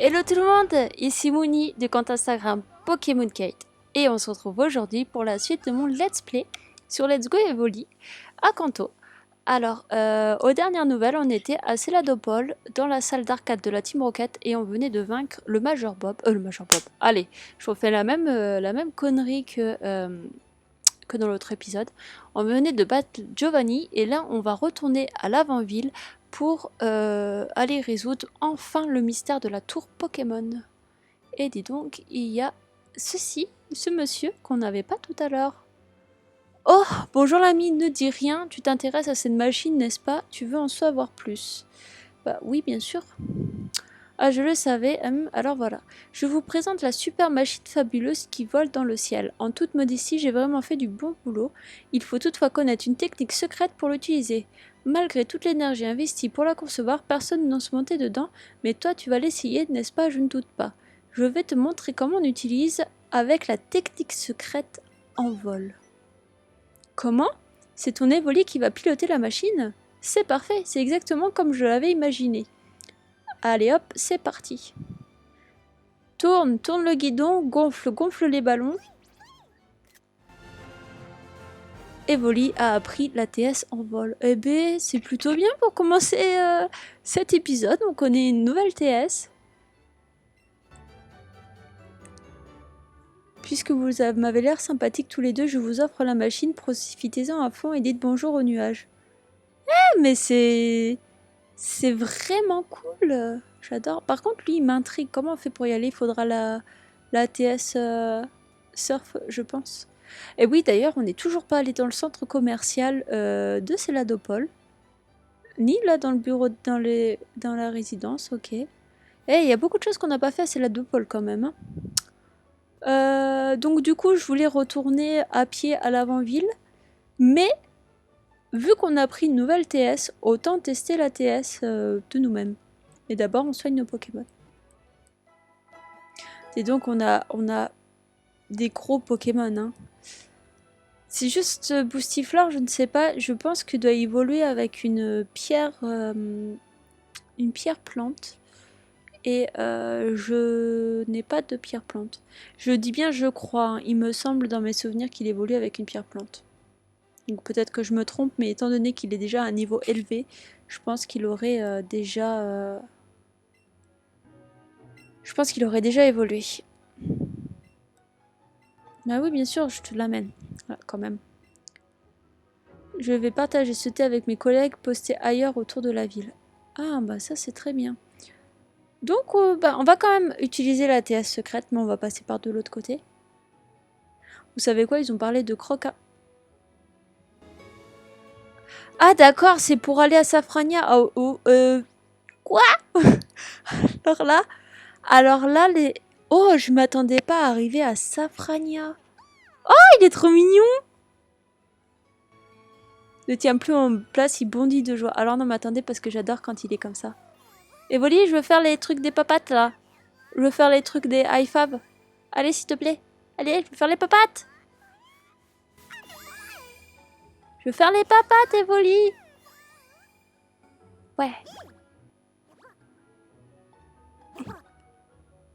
Hello tout le monde, ici Mouni du compte Instagram Pokémon Kate et on se retrouve aujourd'hui pour la suite de mon let's play sur Let's Go Evoli à Kanto. Alors, aux dernières nouvelles, on était à Céladopole dans la salle d'arcade de la Team Rocket et on venait de vaincre le Major Bob. Allez, je refais la même connerie que dans l'autre épisode. On venait de battre Giovanni et là on va retourner à l'avant-ville pour aller résoudre enfin le mystère de la tour Pokémon. Et dis donc, il y a ce monsieur qu'on n'avait pas tout à l'heure. Oh, bonjour l'ami, ne dis rien, tu t'intéresses à cette machine, n'est-ce pas? Tu veux en savoir plus? Bah oui, bien sûr. Ah, je le savais, alors voilà. Je vous présente la super machine fabuleuse qui vole dans le ciel. En toute modestie, j'ai vraiment fait du bon boulot. Il faut toutefois connaître une technique secrète pour l'utiliser. Malgré toute l'énergie investie pour la concevoir, personne n'ose monter dedans, mais toi tu vas l'essayer, n'est-ce pas? Je ne doute pas. Je vais te montrer comment on utilise avec la technique secrète en vol. Comment? C'est ton Evoli qui va piloter la machine? C'est parfait, c'est exactement comme je l'avais imaginé. Allez hop, c'est parti. Tourne le guidon, gonfle les ballons. Evoli a appris l'ATS en vol. Eh ben, c'est plutôt bien pour commencer cet épisode. On connaît une nouvelle TS. Puisque vous m'avez l'air sympathiques tous les deux, je vous offre la machine. Profitez-en à fond et dites bonjour aux nuages. Eh, mais c'est vraiment cool. J'adore. Par contre, lui, il m'intrigue. Comment on fait pour y aller? Il faudra la ATS Surf, je pense. Et oui, d'ailleurs, on n'est toujours pas allé dans le centre commercial de Céladopole. Ni là dans le bureau, dans la résidence, ok. Et il y a beaucoup de choses qu'on n'a pas fait à Céladopole quand même. Donc du coup, je voulais retourner à pied à l'avant-ville. Mais, vu qu'on a pris une nouvelle TS, autant tester la TS de nous-mêmes. Et d'abord, on soigne nos Pokémon. Et donc, on a des gros Pokémon, hein. C'est juste Boostifleur, je ne sais pas, je pense qu'il doit évoluer avec une pierre plante. Et je n'ai pas de pierre plante. Je dis bien je crois, hein. Il me semble dans mes souvenirs qu'il évolue avec une pierre plante. Donc peut-être que je me trompe, mais étant donné qu'il est déjà à un niveau élevé, je pense qu'il aurait déjà... Je pense qu'il aurait déjà évolué. Bah oui, bien sûr, je te l'amène. Voilà, quand même. Je vais partager ce thé avec mes collègues postés ailleurs autour de la ville. Ah, bah ça c'est très bien. Donc, bah, on va quand même utiliser la TS secrète, mais on va passer par de l'autre côté. Vous savez quoi? Ils ont parlé de Croca. Ah d'accord, c'est pour aller à Safrania. Quoi? Alors là, les... Oh, je m'attendais pas à arriver à Safrania. Oh, il est trop mignon. Ne tient plus en place, il bondit de joie. Alors non, mais attendez, parce que j'adore quand il est comme ça. Evoli, je veux faire les trucs des papates, là. Je veux faire les trucs des high five. Allez, s'il te plaît. Allez, je veux faire les papates. Je veux faire les papates, Evoli. Ouais.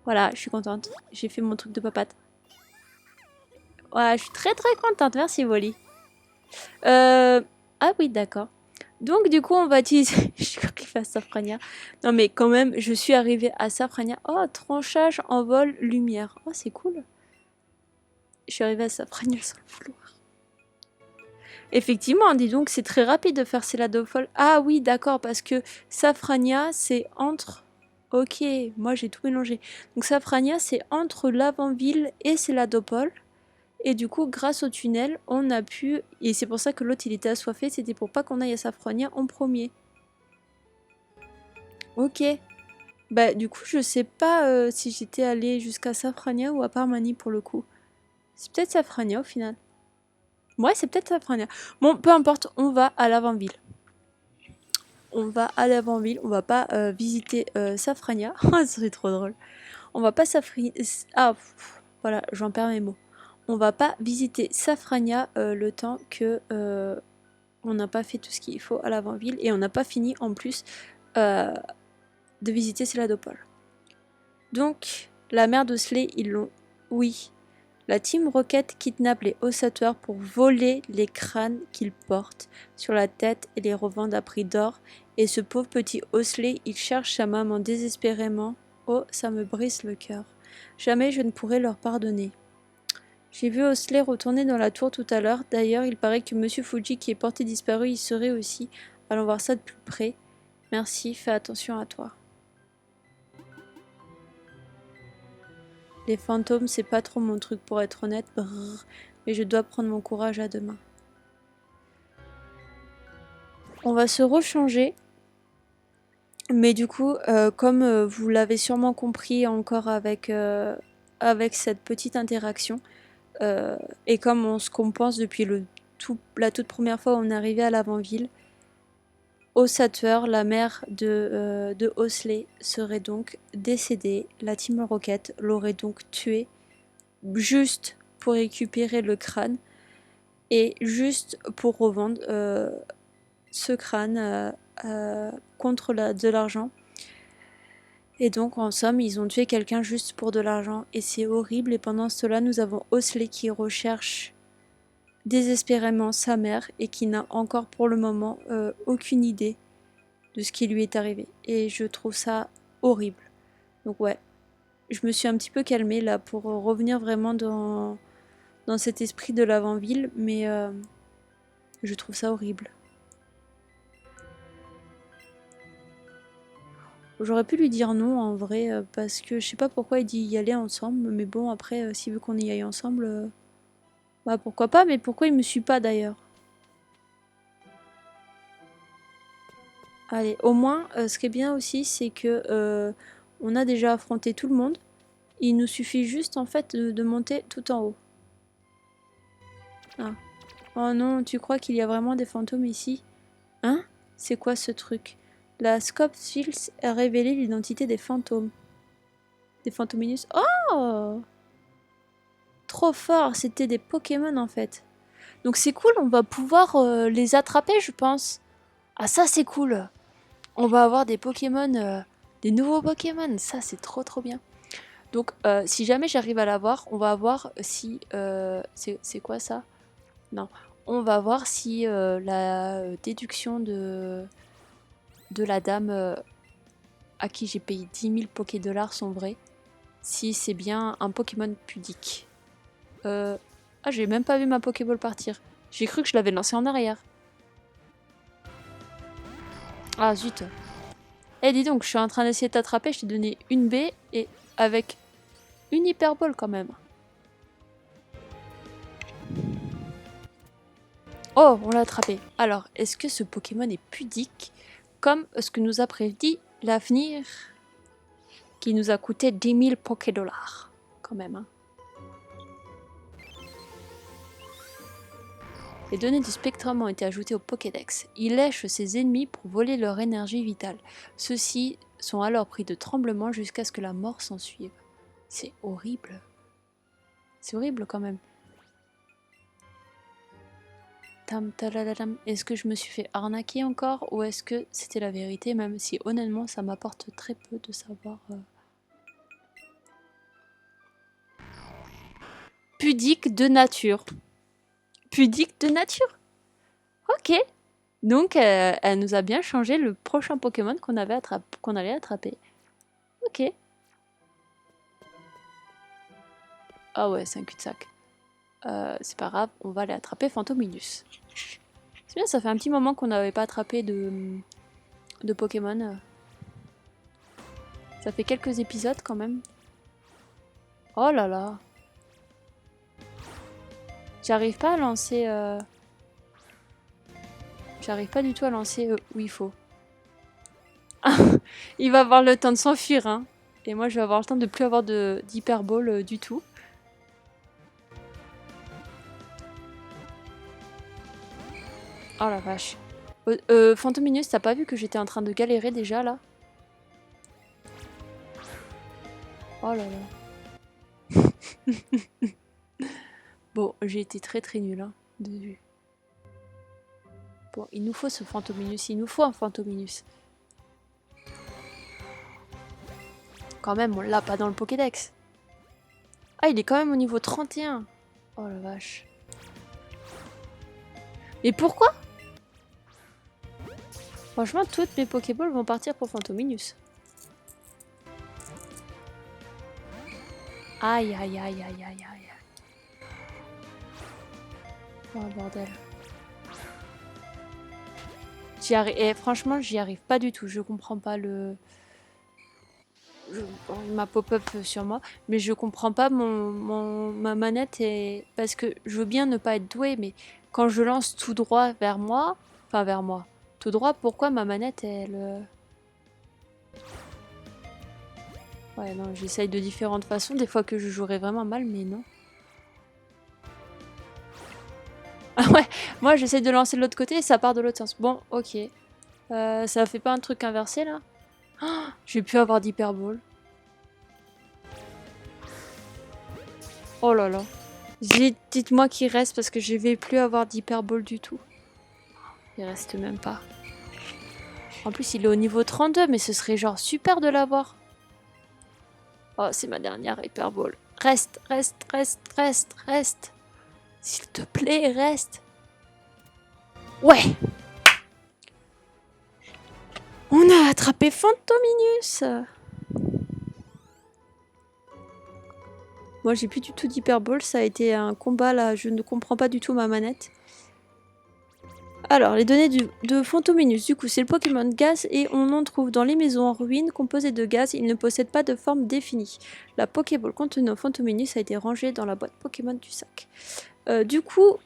Voilà, je suis contente. J'ai fait mon truc de papate. Ouais, je suis très très contente. Merci, Evoli. Ah oui, d'accord. Donc du coup, on va utiliser... je suis arrivée à Safrania. Non mais quand même, je suis arrivée à Safrania. Oh, tranchage en vol lumière. Oh, c'est cool. Je suis arrivée à Safrania sans le vouloir. Effectivement, dis donc, c'est très rapide de faire Céladopole. Ah oui, d'accord, parce que Safrania, c'est entre... Ok, moi j'ai tout mélangé. Donc Safrania, c'est entre l'avant-ville et Céladopole. Et du coup, grâce au tunnel, on a pu... Et c'est pour ça que l'autre, il était assoiffé. C'était pour pas qu'on aille à Safrania en premier. Ok. Bah, du coup, je sais pas si j'étais allée jusqu'à Safrania ou à Parmanie pour le coup. C'est peut-être Safrania au final. Ouais, c'est peut-être Safrania. Bon, peu importe, on va à l'avant-ville. On va à l'avant-ville, on va pas visiter Safrania. Ça serait trop drôle. On va pas Ah, voilà, j'en perds mes mots. On va pas visiter Safrania le temps que on n'a pas fait tout ce qu'il faut à l'avant-ville et on n'a pas fini en plus de visiter Céladopole. Donc, la mère d'Osley, ils l'ont... Oui. La Team Rocket kidnappe les ossateurs pour voler les crânes qu'ils portent sur la tête et les revendent à prix d'or. Et ce pauvre petit Osley, il cherche sa maman désespérément. Oh, ça me brise le cœur. Jamais je ne pourrai leur pardonner. J'ai vu Osley retourner dans la tour tout à l'heure. D'ailleurs, il paraît que Monsieur Fuji, qui est porté disparu, y serait aussi. Allons voir ça de plus près. Merci, fais attention à toi. Les fantômes, c'est pas trop mon truc pour être honnête. Brrr, mais je dois prendre mon courage à deux mains. On va se rechanger. Mais du coup, comme vous l'avez sûrement compris encore avec cette petite interaction, et comme ce qu'on pense depuis la toute première fois où on est arrivé à l'avant-ville, Osater, la mère de Osley, serait donc décédée. La Team Rocket l'aurait donc tué juste pour récupérer le crâne et juste pour revendre ce crâne contre de l'argent. Et donc en somme ils ont tué quelqu'un juste pour de l'argent et c'est horrible. Et pendant cela nous avons Osley qui recherche désespérément sa mère et qui n'a encore pour le moment aucune idée de ce qui lui est arrivé. Et je trouve ça horrible. Donc ouais, je me suis un petit peu calmée là pour revenir vraiment dans cet esprit de l'avant-ville, mais je trouve ça horrible. J'aurais pu lui dire non en vrai, parce que je sais pas pourquoi il dit y aller ensemble, mais bon après s'il veut qu'on y aille ensemble, bah pourquoi pas, mais pourquoi il me suit pas d'ailleurs? Allez, au moins ce qui est bien aussi c'est que on a déjà affronté tout le monde, il nous suffit juste en fait de monter tout en haut. Ah. Oh non, tu crois qu'il y a vraiment des fantômes ici? Hein? C'est quoi ce truc? La Scopes-Fields a révélé l'identité des fantômes. Des Fantominus. Oh! Trop fort, c'était des Pokémon en fait. Donc c'est cool, on va pouvoir les attraper je pense. Ah ça c'est cool. On va avoir des Pokémon, des nouveaux Pokémon. Ça c'est trop bien. Donc si jamais j'arrive à l'avoir, on va voir si... c'est quoi ça? Non. On va voir si la déduction de la dame à qui j'ai payé 10 000 Pokédollars sont vraies. Si c'est bien un Pokémon pudique. Ah, j'ai même pas vu ma Pokéball partir. J'ai cru que je l'avais lancée en arrière. Ah zut. Eh dis donc, je suis en train d'essayer de t'attraper, je t'ai donné une baie et avec une hyperbole quand même. Oh, on l'a attrapé. Alors, est-ce que ce Pokémon est pudique comme ce que nous a prédit l'avenir qui nous a coûté 10 000 Pokédollars quand même, hein. Les données du Spectrum ont été ajoutées au Pokédex. Il lèche ses ennemis pour voler leur énergie vitale. Ceux-ci sont alors pris de tremblements jusqu'à ce que la mort s'ensuive. C'est horrible. C'est horrible quand même. Est-ce que je me suis fait arnaquer encore ou est-ce que c'était la vérité, même si honnêtement ça m'apporte très peu de savoir. Pudique de nature. Pudique de nature. Ok. Donc elle nous a bien changé le prochain Pokémon qu'on allait attraper. Ok. Ah ouais, c'est un cul-de-sac. C'est pas grave, on va aller attraper Fantominus. C'est bien, ça fait un petit moment qu'on n'avait pas attrapé de Pokémon. Ça fait quelques épisodes quand même. Oh là là. J'arrive pas à lancer... J'arrive pas du tout à lancer où il faut. Il va avoir le temps de s'enfuir, hein. Et moi, je vais avoir le temps de plus avoir d'hyperball du tout. Oh la vache. Fantominus, t'as pas vu que j'étais en train de galérer déjà, là? Oh là là. Bon, j'ai été très nulle, hein, de vue. Bon, il nous faut ce Fantominus, il nous faut un Fantominus. quand même, on l'a pas dans le Pokédex. Ah, il est quand même au niveau 31. Oh la vache. Mais pourquoi? Franchement, toutes mes Pokéballs vont partir pour Fantominus. Aïe, aïe, aïe, aïe, aïe, aïe. Oh, bordel. Et franchement, j'y arrive pas du tout. Je comprends pas le... Bon, il m'a pop-up sur moi, mais je comprends pas ma manette parce que je veux bien ne pas être douée, mais quand je lance tout droit vers moi, enfin vers moi, tout droit, pourquoi ma manette elle... Ouais, non, j'essaye de différentes façons, des fois que je jouerais vraiment mal, mais non. Ah ouais, moi j'essaye de lancer de l'autre côté et ça part de l'autre sens. Bon, ok. Ça fait pas un truc inversé là? Oh, j'ai pu avoir d'hyperball. Oh là là. Dites-moi qu'il reste parce que je vais plus avoir d'hyperball du tout. Il reste même pas. En plus, il est au niveau 32, mais ce serait genre super de l'avoir. Oh, c'est ma dernière hyperball. Reste, reste, reste, reste, reste. S'il te plaît, reste. Ouais. On a attrapé Fantominus. Moi, j'ai plus du tout d'hyperball. Ça a été un combat là. Je ne comprends pas du tout ma manette. Alors, les données de Fantominus, du coup, c'est le Pokémon gaz et on en trouve dans les maisons en ruine composées de gaz. Il ne possède pas de forme définie. La Pokéball contenant Fantominus a été rangée dans la boîte Pokémon du sac. Du coup,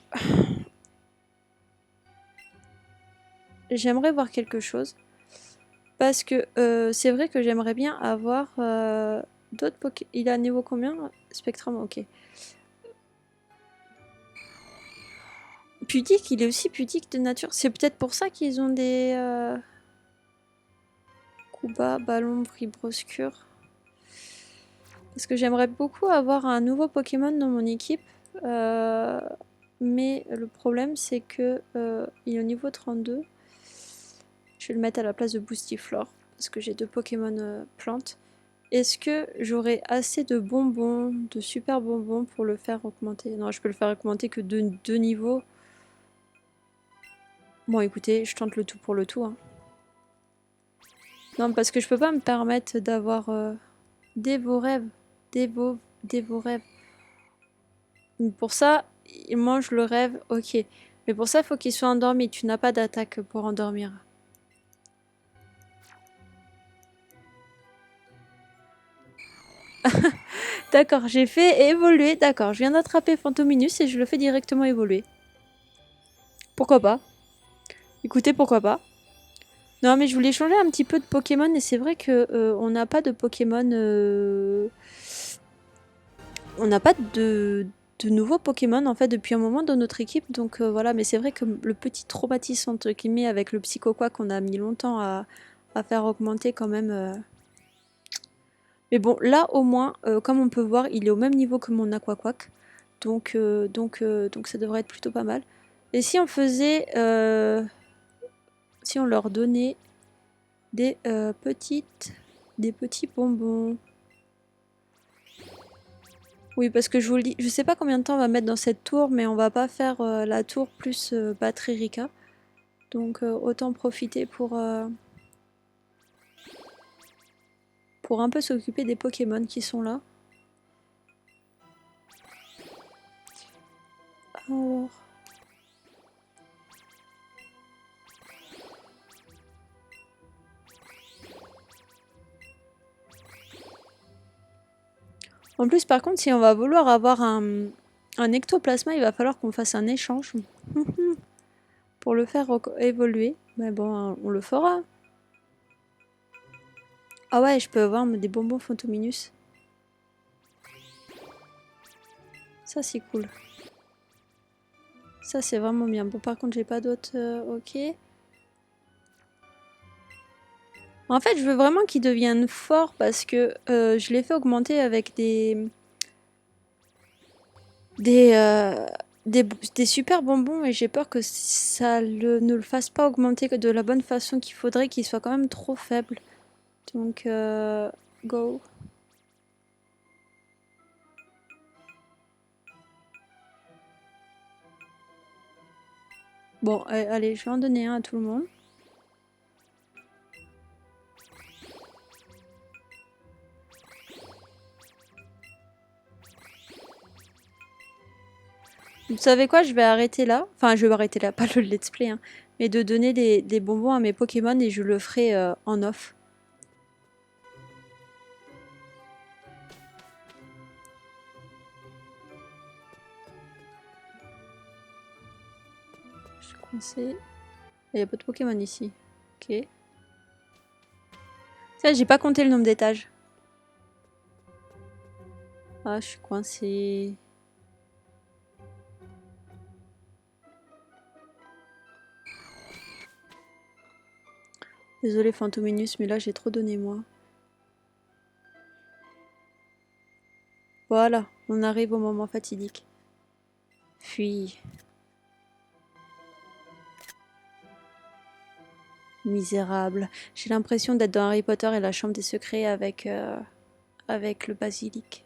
j'aimerais voir quelque chose. Parce que c'est vrai que j'aimerais bien avoir d'autres Pokémon. Il a niveau combien? Spectrum, ok. Pudique, il est aussi pudique de nature. C'est peut-être pour ça qu'ils ont des... Coup bas, ballon, vibroscure. Parce que j'aimerais beaucoup avoir un nouveau Pokémon dans mon équipe. Mais le problème, c'est que il est au niveau 32. Je vais le mettre à la place de Boostiflore. Parce que j'ai deux Pokémon plantes. Est-ce que j'aurai assez de bonbons, de super bonbons pour le faire augmenter? Non, je peux le faire augmenter que de 2 niveaux. Bon, écoutez, je tente le tout pour le tout. Hein. Non, parce que je peux pas me permettre d'avoir des beaux rêves. Des beaux rêves. Pour ça, il mange le rêve, ok. Mais pour ça, il faut qu'il soit endormi. Tu n'as pas d'attaque pour endormir. D'accord, j'ai fait évoluer. D'accord, je viens d'attraper Fantominus et je le fais directement évoluer. Pourquoi pas? Écoutez, pourquoi pas? Non, mais je voulais changer un petit peu de Pokémon et c'est vrai que on n'a pas de Pokémon. On n'a pas de nouveaux Pokémon en fait depuis un moment dans notre équipe. Donc voilà, mais c'est vrai que le petit traumatisme entre guillemets avec le Psychoquack qu'on a mis longtemps à faire augmenter quand même. Mais bon, là au moins, comme on peut voir, il est au même niveau que mon Aquaquack. Donc ça devrait être plutôt pas mal. Et si on faisait. Si on leur donnait des petits bonbons. Oui, parce que je vous le dis, je sais pas combien de temps on va mettre dans cette tour, mais on va pas faire la tour plus batterie Rika. Donc autant profiter pour un peu s'occuper des Pokémon qui sont là. Alors... En plus, par contre, si on va vouloir avoir un ectoplasma, il va falloir qu'on fasse un échange pour le faire évoluer. Mais bon, on le fera. Ah ouais, je peux avoir des bonbons Fantominus. Ça, c'est cool. Ça, c'est vraiment bien. Bon, par contre, j'ai pas d'autres... ok. En fait, je veux vraiment qu'ils deviennent forts parce que je les fais augmenter avec des super bonbons et j'ai peur que ça ne le fasse pas augmenter de la bonne façon qu'il faudrait, qu'il soit quand même trop faible. Donc, go. Bon, allez, je vais en donner un à tout le monde. Vous savez quoi, je vais arrêter là. Enfin, je vais arrêter là, pas le let's play, hein. Mais de donner des bonbons à mes Pokémon et je le ferai en off. Je suis coincée. Il n'y a pas de Pokémon ici. Ok. Ça, j'ai pas compté le nombre d'étages. Ah, je suis coincée. Désolé Fantominus, mais là j'ai trop donné moi. Voilà, on arrive au moment fatidique. Fuis. Misérable. J'ai l'impression d'être dans Harry Potter et la chambre des secrets avec le basilic.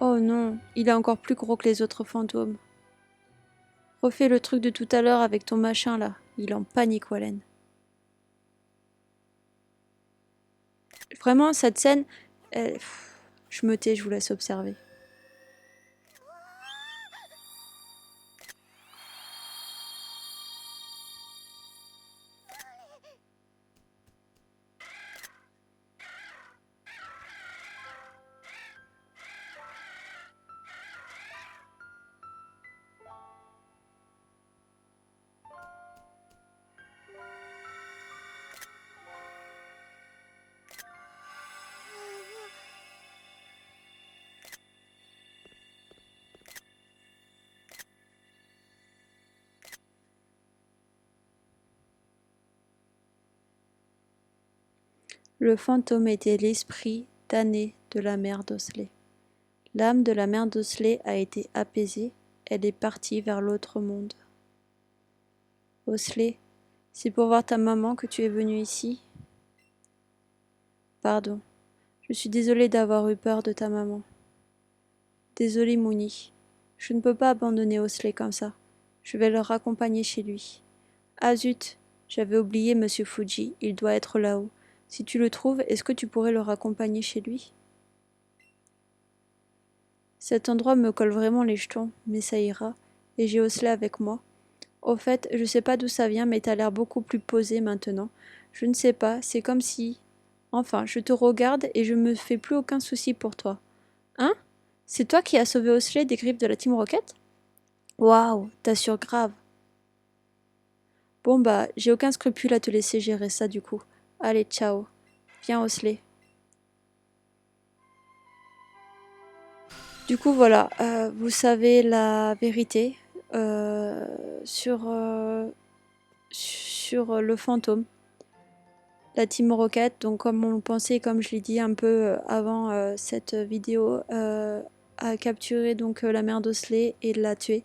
Oh non, il est encore plus gros que les autres fantômes. Refais le truc de tout à l'heure avec ton machin là. Il est en panique, Wallen. Vraiment, cette scène, je me tais, je vous laisse observer. Le fantôme était l'esprit damné de la mère d'Osley. L'âme de la mère d'Osley a été apaisée, elle est partie vers l'autre monde. Osley, c'est pour voir ta maman que tu es venu ici? Pardon, je suis désolée d'avoir eu peur de ta maman. Désolée, Moony. Je ne peux pas abandonner Osley comme ça. Je vais le raccompagner chez lui. Ah zut, j'avais oublié Monsieur Fuji, il doit être là-haut. Si tu le trouves, est-ce que tu pourrais le raccompagner chez lui? Cet endroit me colle vraiment les jetons, mais ça ira, et j'ai Osley avec moi. Au fait, je sais pas d'où ça vient, mais t'as l'air beaucoup plus posé maintenant. Je ne sais pas, c'est comme si... Enfin, je te regarde et je me fais plus aucun souci pour toi. Hein? C'est toi qui as sauvé Osley des griffes de la Team Rocket? Waouh, t'assures grave. Bon bah, j'ai aucun scrupule à te laisser gérer ça du coup. Allez, ciao. Viens Osley. Du coup, voilà, vous savez la vérité euh, sur, euh, sur le fantôme. La Team Rocket, donc comme on le pensait, comme je l'ai dit un peu avant cette vidéo, a capturé donc la mère d'Osley et l'a tuée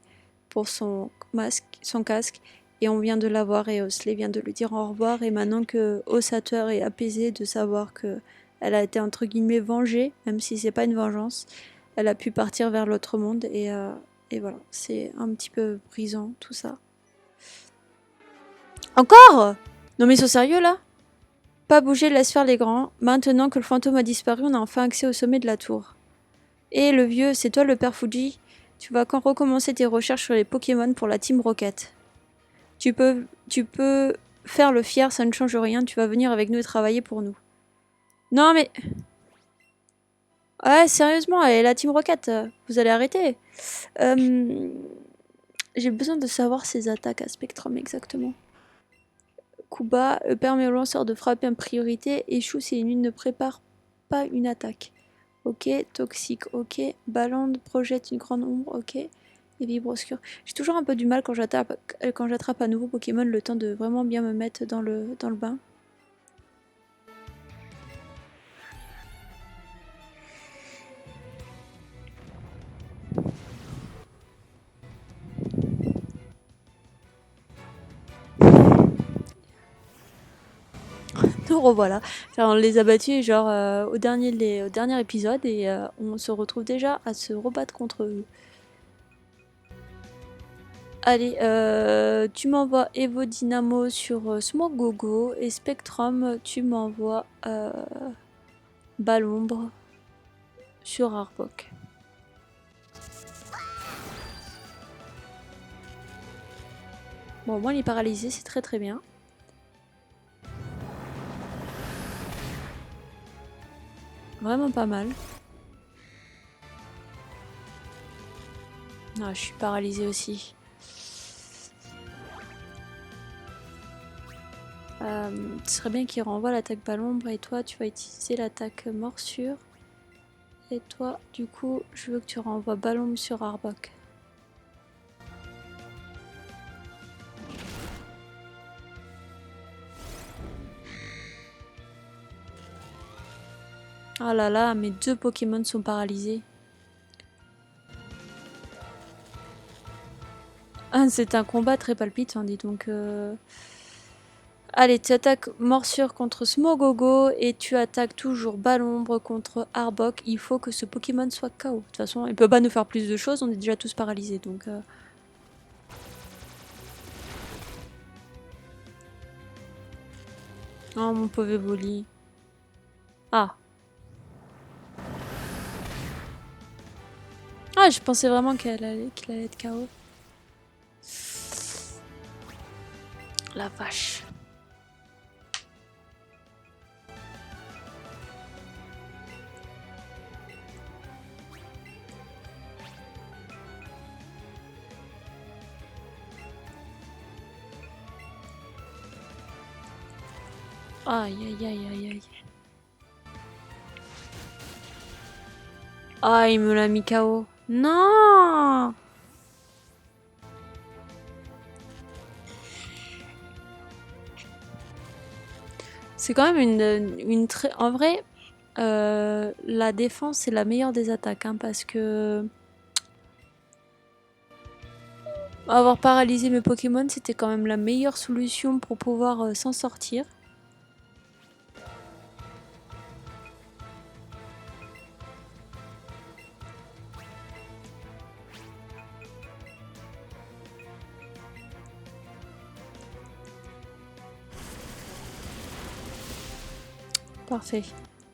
pour son masque, son casque. Et on vient de la voir et Osley vient de lui dire au revoir. Et maintenant que Ossateur est apaisé de savoir que elle a été entre guillemets vengée, même si c'est pas une vengeance, elle a pu partir vers l'autre monde et voilà, c'est un petit peu brisant tout ça. Encore? Non mais ils sont sérieux là? Pas bouger, laisse faire les grands. Maintenant que le fantôme a disparu, on a enfin accès au sommet de la tour. Et le vieux, c'est toi le père Fuji? Tu vas quand recommencer tes recherches sur les Pokémon pour la Team Rocket? Tu peux faire le fier, ça ne change rien, tu vas venir avec nous et travailler pour nous. Non mais... Ouais, sérieusement, et la Team Rocket, vous allez arrêter. J'ai besoin de savoir ses attaques à Spectrum exactement. Coup bas, permet au lanceur de frapper en priorité, échoue si l'ennemi ne prépare pas une attaque. Ok, toxique, ok. Ballon projette une grande ombre, ok. Et vibroscure. J'ai toujours un peu du mal quand j'attrape un nouveau Pokémon, le temps de vraiment bien me mettre dans le bain. Nous revoilà. Enfin, on les a battus genre au dernier épisode et on se retrouve déjà à se rebattre contre eux. Allez, tu m'envoies Evo Dynamo sur Smogogo et Spectrum, tu m'envoies Balombre sur Arbok. Bon, moi, il est paralysé, c'est très très bien. Vraiment pas mal. Ah, je suis paralysée aussi. Ce serait bien qu'il renvoie l'attaque Balombre et toi, tu vas utiliser l'attaque Morsure. Et toi, du coup, je veux que tu renvoies Balombre sur Arbok. Ah là là, mes deux Pokémon sont paralysés. Ah, c'est un combat très palpitant, dis donc. Allez, tu attaques Morsure contre Smogogo et tu attaques toujours Balombre contre Arbok. Il faut que ce Pokémon soit KO. De toute façon, il peut pas nous faire plus de choses, on est déjà tous paralysés, donc... Oh, mon pauvre Evoli. Ah. Ah, je pensais vraiment qu'il allait être KO. La vache. Aïe, aïe, aïe, aïe, aïe. Ah, il me l'a mis KO. Non! C'est quand même une très... En vrai, la défense, c'est la meilleure des attaques, hein, parce que... Avoir paralysé mes Pokémon, c'était quand même la meilleure solution pour pouvoir s'en sortir. Parfait.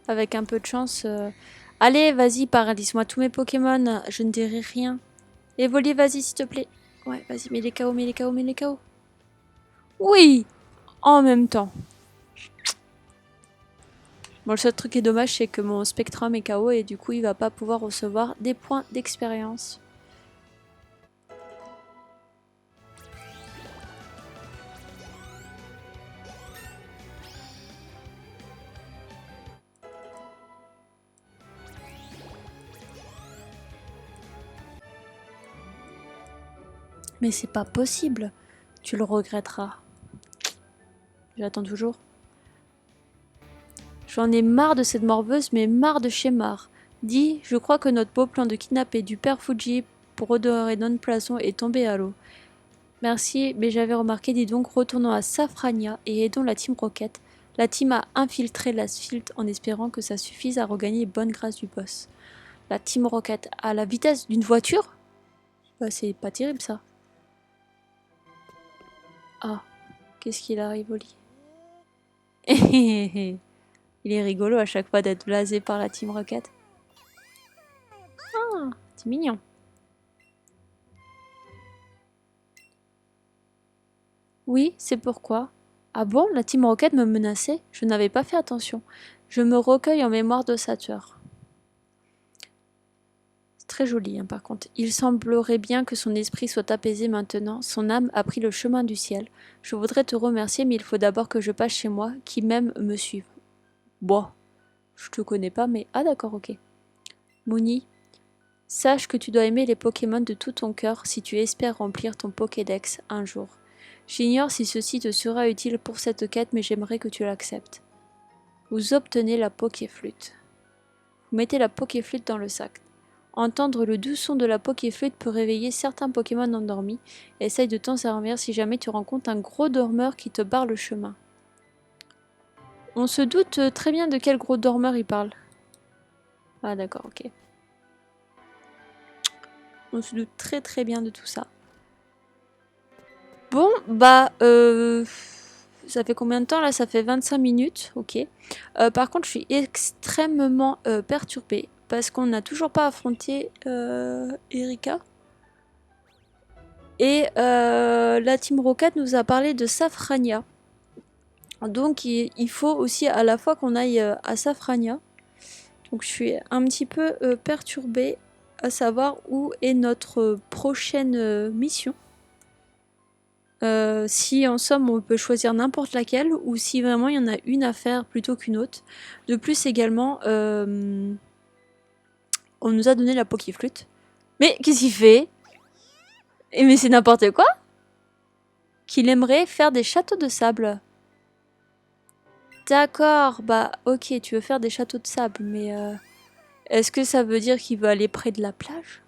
Avec un peu de chance... Allez, vas-y, paralyse-moi tous mes Pokémon. Je ne dirai rien. Evoli, vas-y, s'il te plaît. Ouais, vas-y, mets les KO, mets les KO, mets les KO. Oui! En même temps. Bon, le seul truc qui est dommage, c'est que mon Spectrum est KO et du coup, il va pas pouvoir recevoir des points d'expérience. Mais c'est pas possible. Tu le regretteras. J'attends toujours. J'en ai marre de cette morveuse, mais marre de chez marre. Dis, je crois que notre beau plan de kidnapper du père Fuji pour redorer Don Poisson est tombé à l'eau. Merci, mais j'avais remarqué, dis donc, retournons à Safrania et aidons la Team Rocket. La team a infiltré l'Asphalte en espérant que ça suffise à regagner bonne grâce du boss. La Team Rocket à la vitesse d'une voiture? Bah, c'est pas terrible ça. Ah, qu'est-ce qu'il arrive, Oli? Il est rigolo à chaque fois d'être blasé par la Team Rocket. Ah, c'est mignon. Oui, c'est pourquoi. Ah bon, la Team Rocket me menaçait? Je n'avais pas fait attention. Je me recueille en mémoire de sa tueur. C'est très joli, hein, par contre. Il semblerait bien que son esprit soit apaisé maintenant. Son âme a pris le chemin du ciel. Je voudrais te remercier, mais il faut d'abord que je passe chez moi, qui même me suive. Bon, je te connais pas, mais... Ah d'accord, ok. Mouni, sache que tu dois aimer les Pokémon de tout ton cœur si tu espères remplir ton Pokédex un jour. J'ignore si ceci te sera utile pour cette quête, mais j'aimerais que tu l'acceptes. Vous obtenez la Pokéflûte. Vous mettez la Pokéflûte dans le sac. Entendre le doux son de la Pokéflûte peut réveiller certains Pokémon endormis. Essaye de t'en servir si jamais tu rencontres un gros dormeur qui te barre le chemin. On se doute très bien de quel gros dormeur il parle. Ah d'accord, ok. On se doute très très bien de tout ça. Bon, bah, ça fait combien de temps là? Ça fait 25 minutes, ok. Par contre, je suis extrêmement perturbée parce qu'on n'a toujours pas affronté Erika. Et la Team Rocket nous a parlé de Safrania. Donc il faut aussi à la fois qu'on aille à Safrania. Donc je suis un petit peu perturbée à savoir où est notre prochaine mission. Si en somme on peut choisir n'importe laquelle ou si vraiment il y en a une à faire plutôt qu'une autre. De plus également, on nous a donné la Pokéflûte. Mais qu'est-ce qu'il fait? Mais c'est n'importe quoi! Qu'il aimerait faire des châteaux de sable. D'accord, bah ok, tu veux faire des châteaux de sable, mais est-ce que ça veut dire qu'il veut aller près de la plage?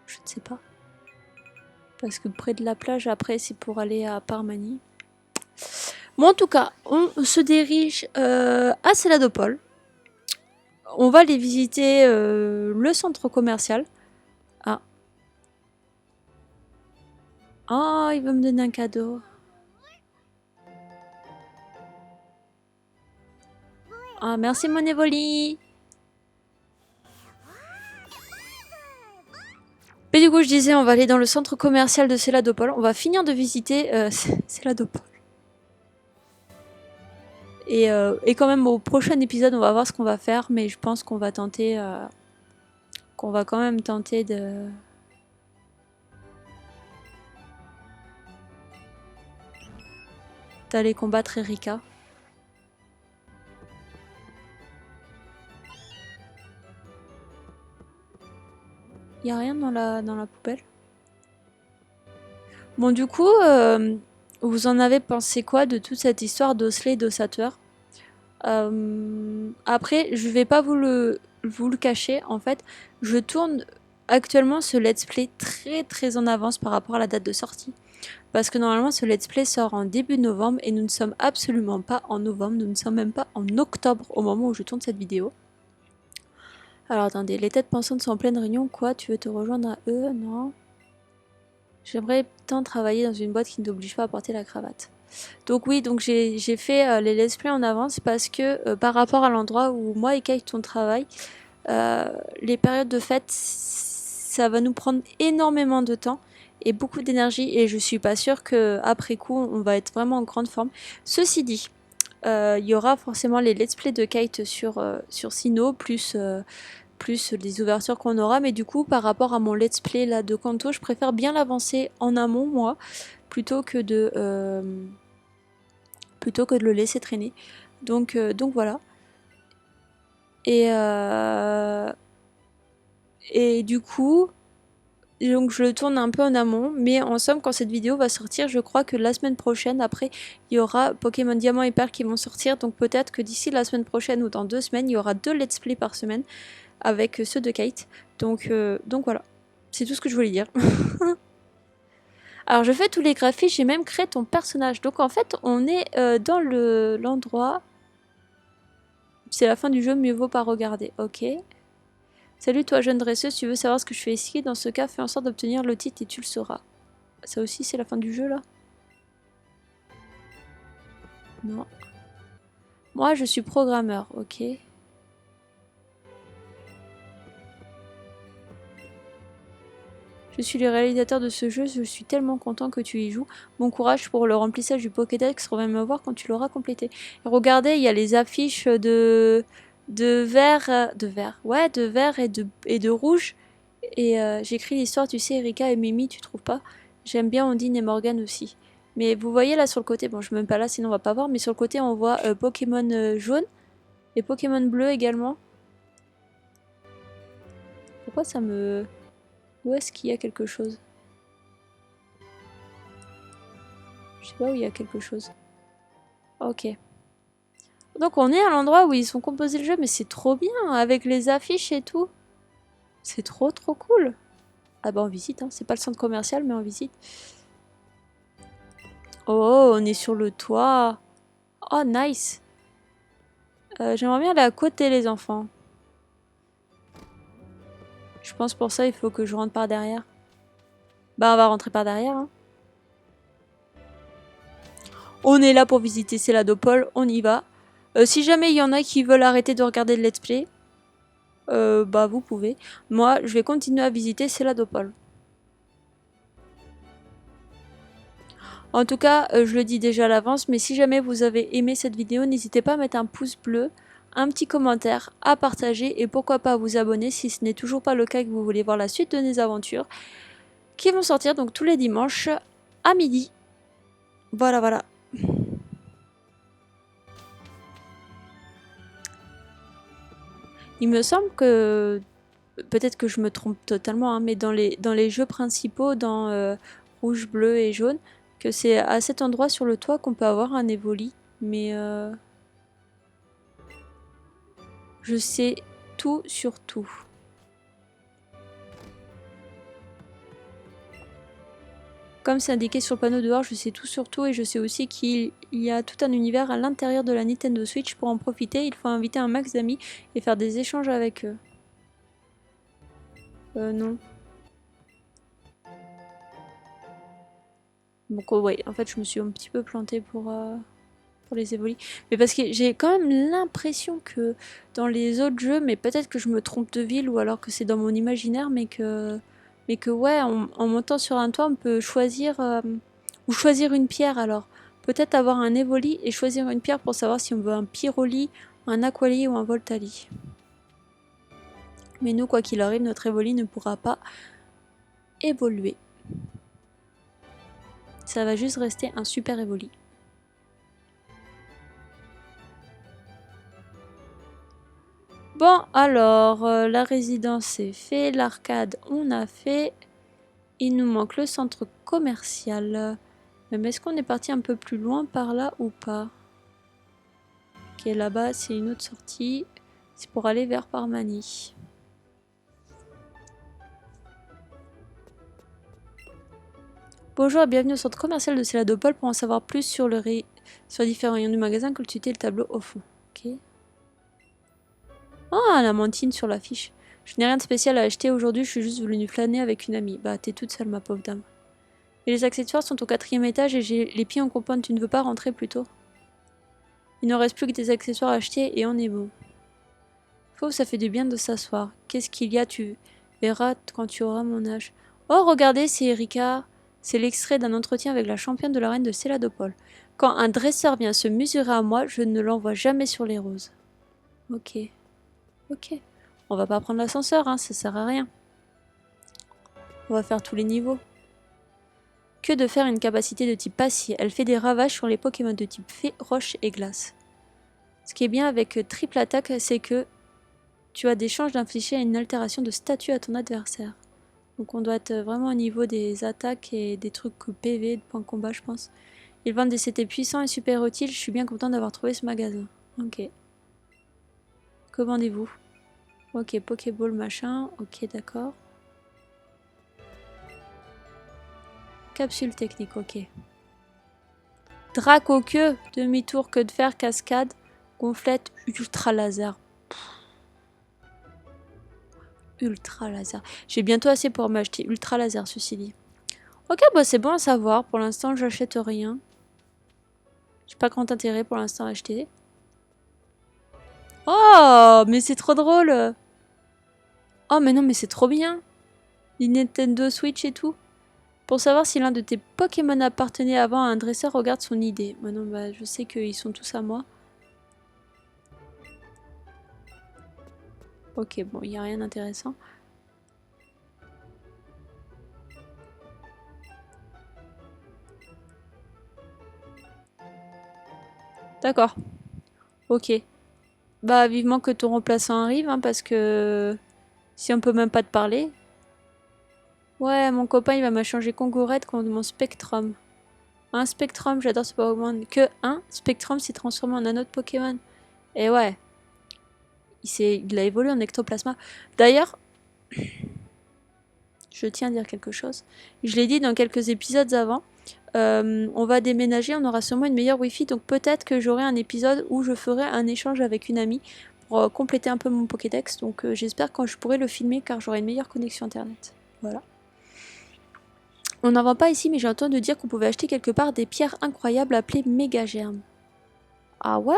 Je ne sais pas. Parce que près de la plage, après, c'est pour aller à Parmanie. Bon, en tout cas, on se dirige à Céladopol. On va aller visiter le centre commercial. Ah. Oh, il veut me donner un cadeau. Ah, merci mon Evoli. Mais du coup, je disais, on va aller dans le centre commercial de Céladopol. On va finir de visiter Céladopol. Et quand même, au prochain épisode, on va voir ce qu'on va faire. Mais je pense qu'on va tenter... qu'on va quand même tenter de... d'aller combattre Erika. Y a rien dans la poubelle? Bon, du coup, vous en avez pensé quoi de toute cette histoire d'Osley et d'Ossateur? Après, je vais pas vous le cacher, en fait, je tourne actuellement ce let's play très très en avance par rapport à la date de sortie. Parce que normalement, ce let's play sort en début novembre et nous ne sommes absolument pas en novembre, nous ne sommes même pas en octobre au moment où je tourne cette vidéo. Alors attendez, les têtes pensantes sont en pleine réunion, quoi? Tu veux te rejoindre à eux? Non. J'aimerais tant travailler dans une boîte qui ne t'oblige pas à porter la cravate. Donc oui, donc j'ai fait les let's play en avance parce que par rapport à l'endroit où moi et Kate on travaille, les périodes de fête, ça va nous prendre énormément de temps et beaucoup d'énergie et je suis pas sûre qu'après coup on va être vraiment en grande forme. Ceci dit, il y aura forcément les let's play de Kate sur Sinnoh plus les ouvertures qu'on aura, mais du coup par rapport à mon let's play là de Kanto, je préfère bien l'avancer en amont moi plutôt que de le laisser traîner. Donc voilà. Et du coup, donc je le tourne un peu en amont, mais en somme, quand cette vidéo va sortir, je crois que la semaine prochaine, après, il y aura Pokémon Diamant et Perle qui vont sortir, donc peut-être que d'ici la semaine prochaine ou dans 2 semaines, il y aura 2 let's play par semaine avec ceux de Kate. Donc voilà, c'est tout ce que je voulais dire. Alors je fais tous les graphismes, j'ai même créé ton personnage. Donc en fait, on est dans l'endroit... C'est la fin du jeu, mieux vaut pas regarder. Ok. Salut toi jeune dresseuse, tu veux savoir ce que je fais ici? Dans ce cas, fais en sorte d'obtenir le titre et tu le sauras. Ça aussi, c'est la fin du jeu là? Non. Moi, je suis programmeur, ok. Je suis le réalisateur de ce jeu, je suis tellement content que tu y joues. Bon courage pour le remplissage du Pokédex, reviens me voir quand tu l'auras complété. Et regardez, il y a les affiches de vert, ouais, de vert et de rouge. Et j'écris l'histoire, tu sais, Erika et Mimi, tu trouves pas? J'aime bien Ondine et Morgane aussi. Mais vous voyez là sur le côté, bon je suis même pas là sinon on va pas voir, mais sur le côté on voit Pokémon jaune et Pokémon bleu également. Pourquoi ça me... Où est-ce qu'il y a quelque chose? Je sais pas où il y a quelque chose. Ok. Donc on est à l'endroit où ils sont composés le jeu, mais c'est trop bien, avec les affiches et tout. C'est trop trop cool. Ah bah on visite, hein. C'est pas le centre commercial, mais on visite. Oh, on est sur le toit. Oh, nice. J'aimerais bien aller à côté, les enfants. Je pense pour ça, il faut que je rentre par derrière. Bah, on va rentrer par derrière. Hein. On est là pour visiter Céladopol, on y va. Si jamais il y en a qui veulent arrêter de regarder le let's play, bah vous pouvez. Moi, je vais continuer à visiter Céladopol. En tout cas, je le dis déjà à l'avance, mais si jamais vous avez aimé cette vidéo, n'hésitez pas à mettre un pouce bleu, un petit commentaire, à partager et pourquoi pas à vous abonner si ce n'est toujours pas le cas et que vous voulez voir la suite de nos aventures qui vont sortir donc tous les dimanches à midi. Voilà, voilà. Il me semble que, peut-être que je me trompe totalement, hein, mais dans les jeux principaux, dans rouge, bleu et jaune, que c'est à cet endroit sur le toit qu'on peut avoir un Evoli. Mais je sais tout sur tout. Comme c'est indiqué sur le panneau dehors, je sais tout sur tout et je sais aussi qu'il y a tout un univers à l'intérieur de la Nintendo Switch. Pour en profiter, il faut inviter un max d'amis et faire des échanges avec eux. Non. Donc ouais, en fait je me suis un petit peu plantée pour les Evoli. Mais parce que j'ai quand même l'impression que dans les autres jeux, mais peut-être que je me trompe de ville ou alors que c'est dans mon imaginaire, mais que ouais, en montant sur un toit, on peut choisir ou choisir une pierre alors. Peut-être avoir un Evoli et choisir une pierre pour savoir si on veut un Pyroli, un Aquali ou un Voltali. Mais nous, quoi qu'il arrive, notre Evoli ne pourra pas évoluer. Ça va juste rester un super Evoli. Bon, alors, la résidence c'est fait, l'arcade on a fait. Il nous manque le centre commercial. Mais est-ce qu'on est parti un peu plus loin par là ou pas? Ok, là-bas c'est une autre sortie. C'est pour aller vers Parmanie. Bonjour et bienvenue au centre commercial de Céladopol pour en savoir plus sur les différents rayons du magasin, consultez le tableau au fond. Ok. Oh, un amantine sur l'affiche. Je n'ai rien de spécial à acheter aujourd'hui, je suis juste venue flâner avec une amie. Bah, t'es toute seule, ma pauvre dame. Et les accessoires sont au 4e étage et j'ai les pieds en compointe. Tu ne veux pas rentrer plus tôt? Il ne reste plus que des accessoires à acheter et on est bon. Faut, ça fait du bien de s'asseoir. Qu'est-ce qu'il y a? Tu verras quand tu auras mon âge. Oh, regardez, c'est Erika. C'est l'extrait d'un entretien avec la championne de la reine de Céladopol. Quand un dresseur vient se mesurer à moi, je ne l'envoie jamais sur les roses. Ok. Ok. On va pas prendre l'ascenseur, hein, ça sert à rien. On va faire tous les niveaux. Que de faire une capacité de type Passy. Elle fait des ravages sur les Pokémon de type Fée, Roche et Glace. Ce qui est bien avec triple attaque, c'est que tu as des chances d'infliger une altération de statut à ton adversaire. Donc on doit être vraiment au niveau des attaques et des trucs PV, de points de combat je pense. Ils vendent des CT puissants et super utiles, je suis bien content d'avoir trouvé ce magasin. Ok. Commandez-vous. Ok, Pokéball machin, ok d'accord. Capsule technique, ok. Drac au queue, demi-tour, queue de fer, cascade, gonflette, ultra laser. Ultra laser. J'ai bientôt assez pour m'acheter ultra laser, ceci dit. Ok, bah c'est bon à savoir. Pour l'instant, j'achète rien. J'ai pas grand intérêt pour l'instant à acheter. Oh, mais c'est trop drôle. Oh, mais non, mais c'est trop bien. Les Nintendo Switch et tout. Pour savoir si l'un de tes Pokémon appartenait avant à un dresseur, regarde son idée. Moi non, bah je sais qu'ils sont tous à moi. Ok, bon, il n'y a rien d'intéressant. D'accord. Ok. Bah vivement que ton remplaçant arrive, hein, parce que si on peut même pas te parler. Ouais, mon copain il va m'échanger Kongorette contre mon Spectrum. Un Spectrum, j'adore ce Pokémon. Que un Spectrum s'est transformé en un autre Pokémon. Et ouais. Il a évolué en Ectoplasma. D'ailleurs, je tiens à dire quelque chose. Je l'ai dit dans quelques épisodes avant. on va déménager, on aura sûrement une meilleure wifi, donc peut-être que j'aurai un épisode où je ferai un échange avec une amie pour compléter un peu mon Pokédex, donc j'espère que je pourrai le filmer car j'aurai une meilleure connexion internet. Voilà. On n'en vend pas ici, mais j'ai entendu dire qu'on pouvait acheter quelque part des pierres incroyables appelées mégagermes. Ah ouais?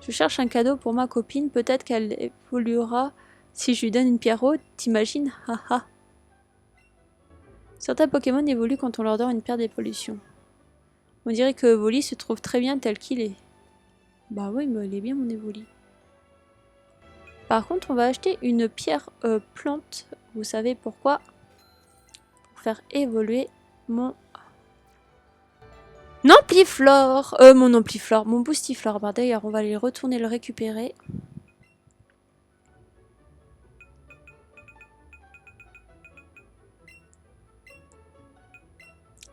Je cherche un cadeau pour ma copine, peut-être qu'elle évoluera si je lui donne une pierre haute, t'imagines? Haha. Certains Pokémon évoluent quand on leur donne une pierre d'évolution. On dirait que Evoli se trouve très bien tel qu'il est. Bah oui, mais il est bien mon Evoli. Par contre, on va acheter une pierre plante. Vous savez pourquoi? Pour faire évoluer mon Ampliflore. Mon Ampliflore, mon Boostiflore. Bah d'ailleurs, on va aller retourner le récupérer.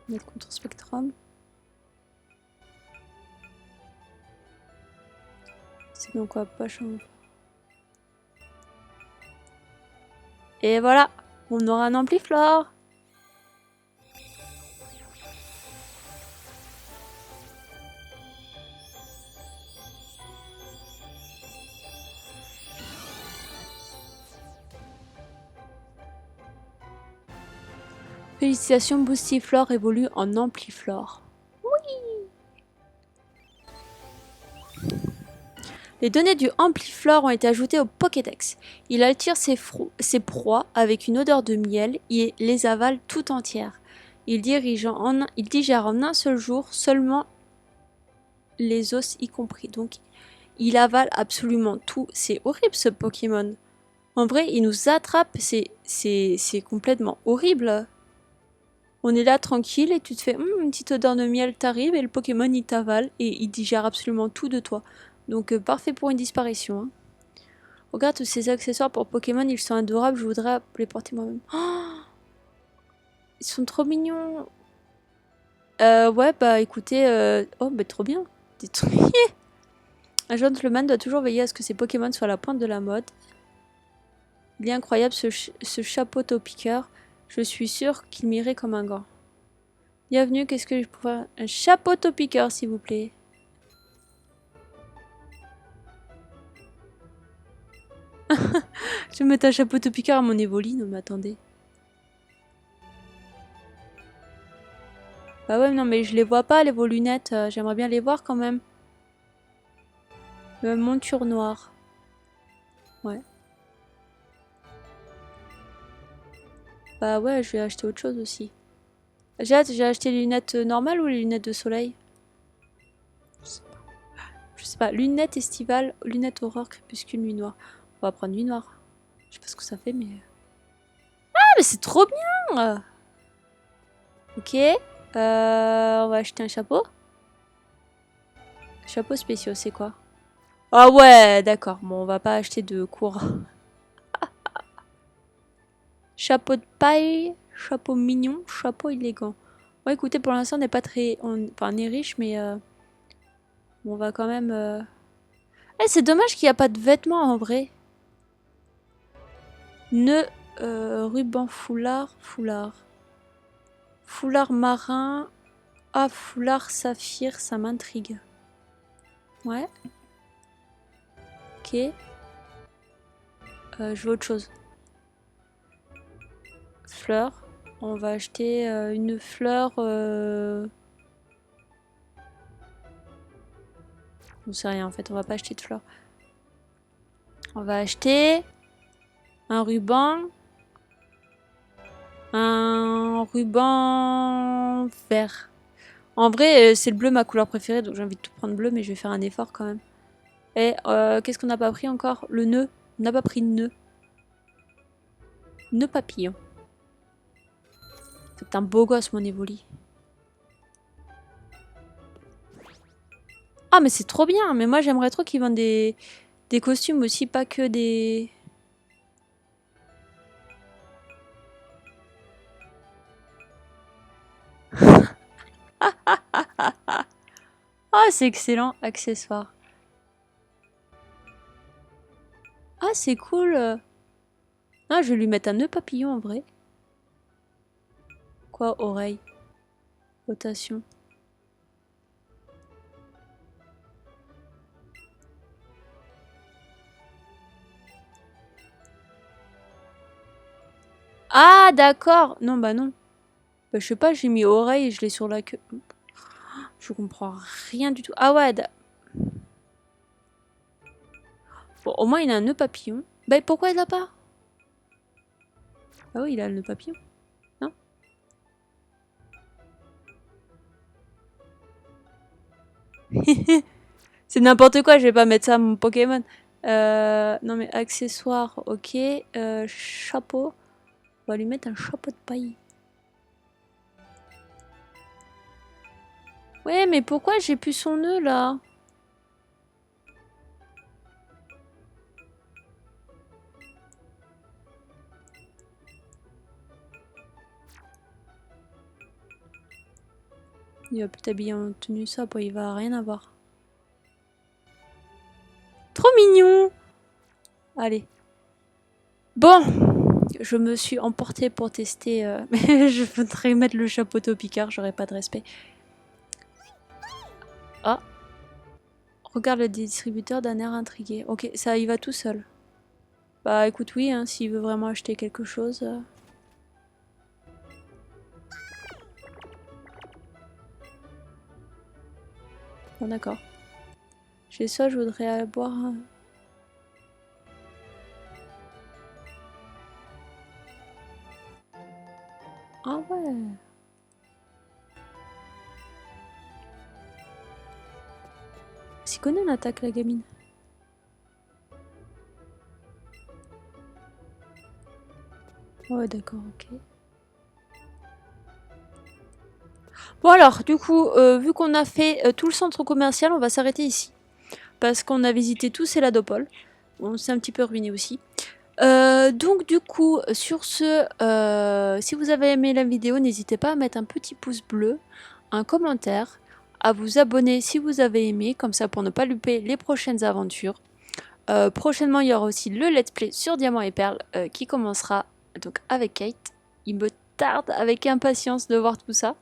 Mettre contre Spectrum. C'est donc quoi, pas changer. Et voilà, on aura un Ampliflore. Félicitations, Boostiflore évolue en Ampliflore. Oui. Les données du Ampliflore ont été ajoutées au Pokédex. Il attire ses proies avec une odeur de miel et les avale tout entières. Il digère en un seul jour, seulement les os y compris. Donc il avale absolument tout. C'est horrible ce Pokémon. En vrai, il nous attrape, c'est complètement horrible. On est là tranquille et tu te fais une petite odeur de miel, t'arrives et le Pokémon il t'avale et il digère absolument tout de toi. Donc parfait pour une disparition. Hein. Regarde tous ces accessoires pour Pokémon, ils sont adorables, je voudrais les porter moi-même. Oh, ils sont trop mignons. Ouais, bah écoutez, oh bah trop bien. Un gentleman doit toujours veiller à ce que ses Pokémon soient à la pointe de la mode. Il est incroyable ce chapeau piqueur. Je suis sûre qu'il m'irait comme un gant. Bienvenue, qu'est-ce que je pourrais... Un chapeau piqueur, s'il vous plaît. Je vais mettre un chapeau piqueur à mon Evoli, non mais attendez. Bah ouais, non mais je les vois pas, les vos lunettes. J'aimerais bien les voir quand même. Monture noire. Ouais. Bah ouais, je vais acheter autre chose aussi. J'ai acheté les lunettes normales ou les lunettes de soleil? Je sais pas. Lunettes estivales, lunettes horreur, crépuscule, nuit noire. On va prendre nuit noire. Je sais pas ce que ça fait, mais... Ah, mais c'est trop bien! Ok. On va acheter un chapeau. Chapeau spéciaux, c'est quoi? Ah ouais, d'accord. Bon, on va pas acheter de cours. Chapeau de paille, chapeau mignon, chapeau élégant. Ouais, écoutez, pour l'instant, on n'est pas très... Enfin, on est riche, mais... on va quand même... Eh, c'est dommage qu'il n'y a pas de vêtements, en vrai. Nœud, ruban, foulard, foulard. Foulard marin. Ah, foulard saphir, ça m'intrigue. Ouais. Ok. Je veux autre chose. Fleur. On va acheter une fleur... On sait rien en fait, on va pas acheter de fleurs. On va acheter un ruban. Un ruban vert. En vrai, c'est le bleu ma couleur préférée, donc j'ai envie de tout prendre bleu, mais je vais faire un effort quand même. Et qu'est-ce qu'on n'a pas pris encore? Le nœud. On n'a pas pris de nœud. Nœud papillon. C'est un beau gosse mon Evoli. Ah mais c'est trop bien, mais moi j'aimerais trop qu'ils vendent des costumes aussi, pas que des... Ah c'est excellent, accessoire. Ah c'est cool. Ah je vais lui mettre un nœud papillon en vrai. Quoi, oreille? Rotation. Ah, d'accord. Non, bah non. Bah, je sais pas, j'ai mis oreille et je l'ai sur la queue. Je comprends rien du tout. Ah ouais, bon, au moins il a un nœud papillon. Bah pourquoi il l'a pas? Ah oui, il a le nœud papillon. Non? C'est n'importe quoi, je vais pas mettre ça à mon Pokémon. Non mais accessoires, ok. Chapeau. On va lui mettre un chapeau de paille. Ouais, mais pourquoi j'ai plus son nœud là? Il va plus t'habiller en tenue sobre, il va rien avoir. Trop mignon! Allez. Bon, je me suis emportée pour tester, mais je voudrais mettre le chapeau au Picard, j'aurais pas de respect. Ah. Regarde le distributeur d'un air intrigué. Ok, ça y va tout seul. Bah écoute, oui, hein, s'il veut vraiment acheter quelque chose. Bon, d'accord. Chez ça, je voudrais boire. Ah ouais. C'est connaît on attaque la gamine. Ouais, d'accord, ok. Bon alors, du coup, vu qu'on a fait tout le centre commercial, on va s'arrêter ici. Parce qu'on a visité tous ces Ladopol. On s'est un petit peu ruiné aussi. Donc du coup, sur ce, si vous avez aimé la vidéo, n'hésitez pas à mettre un petit pouce bleu, un commentaire, à vous abonner si vous avez aimé, comme ça pour ne pas louper les prochaines aventures. Prochainement, il y aura aussi le let's play sur Diamant et Perle qui commencera donc avec Kate. Il me tarde avec impatience de voir tout ça.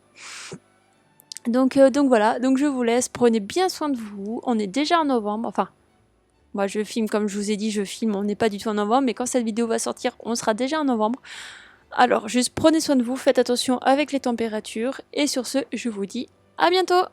Donc voilà, donc je vous laisse, prenez bien soin de vous. On est déjà en novembre, enfin, moi je filme comme je vous ai dit, je filme, on n'est pas du tout en novembre, mais quand cette vidéo va sortir, on sera déjà en novembre. Alors juste prenez soin de vous, faites attention avec les températures, et sur ce, je vous dis à bientôt!